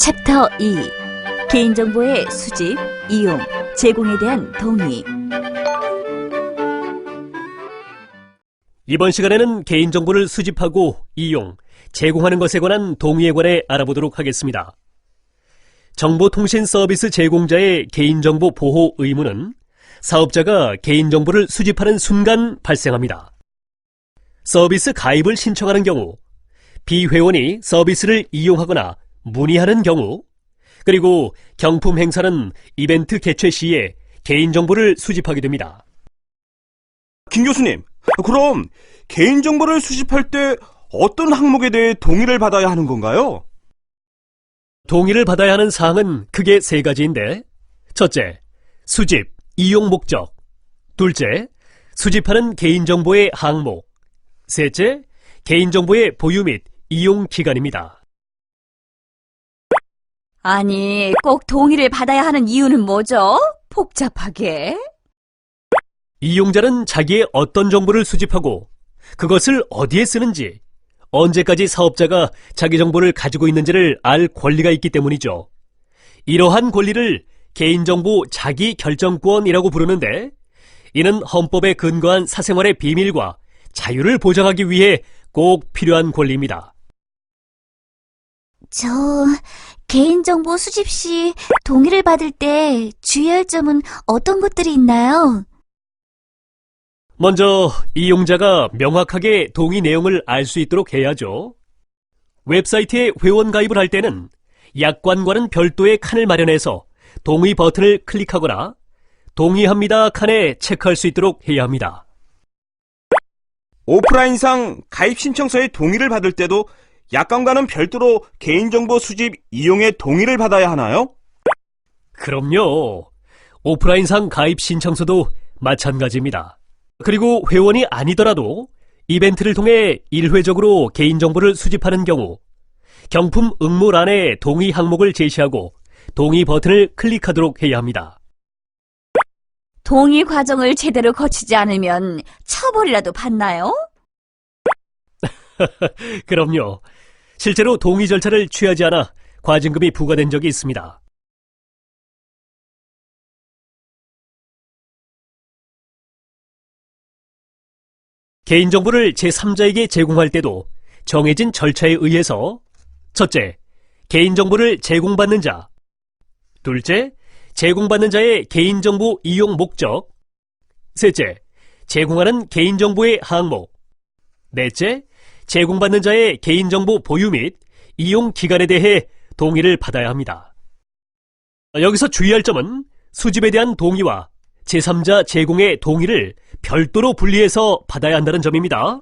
챕터 2. 개인정보의 수집, 이용, 제공에 대한 동의. 이번 시간에는 개인정보를 수집하고 이용, 제공하는 것에 관한 동의에 관해 알아보도록 하겠습니다. 정보통신 서비스 제공자의 개인정보 보호 의무는 사업자가 개인정보를 수집하는 순간 발생합니다. 서비스 가입을 신청하는 경우, 비회원이 서비스를 이용하거나 문의하는 경우, 그리고 경품 행사는 이벤트 개최 시에 개인정보를 수집하게 됩니다. 김 교수님, 그럼 개인정보를 수집할 때 어떤 항목에 대해 동의를 받아야 하는 건가요? 동의를 받아야 하는 사항은 크게 세 가지인데, 첫째, 수집, 이용 목적. 둘째, 수집하는 개인정보의 항목. 셋째, 개인정보의 보유 및 이용 기간입니다. 아니, 꼭 동의를 받아야 하는 이유는 뭐죠? 복잡하게. 이용자는 자기의 어떤 정보를 수집하고 그것을 어디에 쓰는지, 언제까지 사업자가 자기 정보를 가지고 있는지를 알 권리가 있기 때문이죠. 이러한 권리를 개인정보 자기결정권이라고 부르는데, 이는 헌법에 근거한 사생활의 비밀과 자유를 보장하기 위해 꼭 필요한 권리입니다. 저 개인정보 수집 시 동의를 받을 때 주의할 점은 어떤 것들이 있나요? 먼저 이용자가 명확하게 동의 내용을 알 수 있도록 해야죠. 웹사이트에 회원 가입을 할 때는 약관과는 별도의 칸을 마련해서 동의 버튼을 클릭하거나 동의합니다 칸에 체크할 수 있도록 해야 합니다. 오프라인상 가입 신청서의 동의를 받을 때도 약관과는 별도로 개인정보 수집 이용의 동의를 받아야 하나요? 그럼요. 오프라인상 가입 신청서도 마찬가지입니다. 그리고 회원이 아니더라도 이벤트를 통해 일회적으로 개인정보를 수집하는 경우, 경품 응모란에 동의 항목을 제시하고 동의 버튼을 클릭하도록 해야 합니다. 동의 과정을 제대로 거치지 않으면 처벌이라도 받나요? 그럼요. 실제로 동의 절차를 취하지 않아 과징금이 부과된 적이 있습니다. 개인정보를 제3자에게 제공할 때도 정해진 절차에 의해서, 첫째, 개인정보를 제공받는 자. 둘째, 제공받는 자의 개인정보 이용 목적. 셋째, 제공하는 개인정보의 항목. 넷째, 제공받는 자의 개인정보 보유 및 이용 기간에 대해 동의를 받아야 합니다. 여기서 주의할 점은 수집에 대한 동의와 제3자 제공의 동의를 별도로 분리해서 받아야 한다는 점입니다.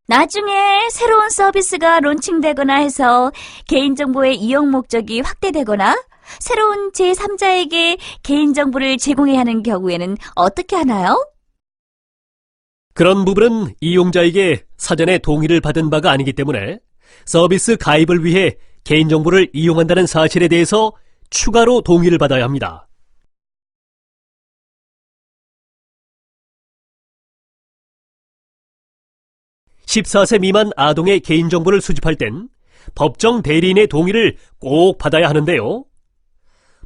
나중에 새로운 서비스가 론칭되거나 해서 개인정보의 이용 목적이 확대되거나 새로운 제3자에게 개인정보를 제공해야 하는 경우에는 어떻게 하나요? 그런 부분은 이용자에게 사전에 동의를 받은 바가 아니기 때문에 서비스 가입을 위해 개인정보를 이용한다는 사실에 대해서 추가로 동의를 받아야 합니다. (14세) 미만 아동의 개인정보를 수집할 땐 법정 대리인의 동의를 꼭 받아야 하는데요.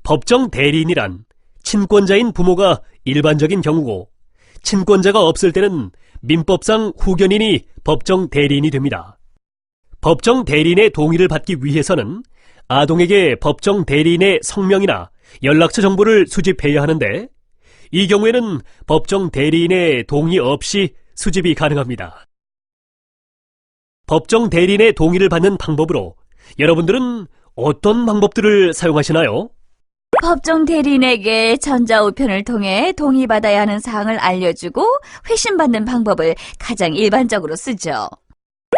법정 대리인이란 친권자인 부모가 일반적인 경우고, 친권자가 없을 때는 민법상 후견인이 법정 대리인이 됩니다. 법정 대리인의 동의를 받기 위해서는 아동에게 법정 대리인의 성명이나 연락처 정보를 수집해야 하는데, 이 경우에는 법정 대리인의 동의 없이 수집이 가능합니다. 법정 대리인의 동의를 받는 방법으로 여러분들은 어떤 방법들을 사용하시나요? 법정 대리인에게 전자우편을 통해 동의받아야 하는 사항을 알려주고 회신받는 방법을 가장 일반적으로 쓰죠.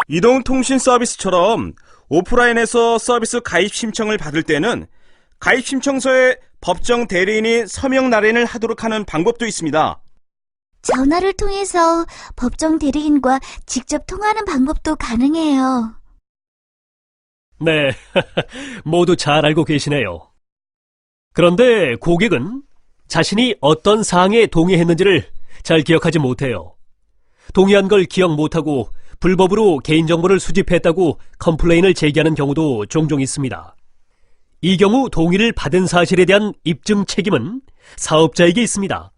이동통신 서비스처럼 오프라인에서 서비스 가입 신청을 받을 때는 가입 신청서에 법정 대리인이 서명 날인을 하도록 하는 방법도 있습니다. 전화를 통해서 법정 대리인과 직접 통화하는 방법도 가능해요. 네, 모두 잘 알고 계시네요. 그런데 고객은 자신이 어떤 사항에 동의했는지를 잘 기억하지 못해요. 동의한 걸 기억 못하고 불법으로 개인정보를 수집했다고 컴플레인을 제기하는 경우도 종종 있습니다. 이 경우 동의를 받은 사실에 대한 입증 책임은 사업자에게 있습니다.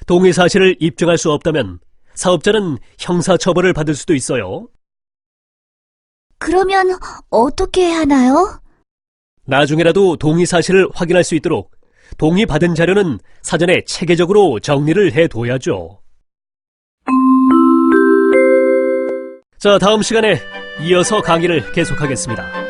동의 사실을 입증할 수 없다면 사업자는 형사처벌을 받을 수도 있어요. 그러면 어떻게 해야 하나요? 나중에라도 동의 사실을 확인할 수 있도록 동의받은 자료는 사전에 체계적으로 정리를 해둬야죠. 자, 다음 시간에 이어서 강의를 계속하겠습니다.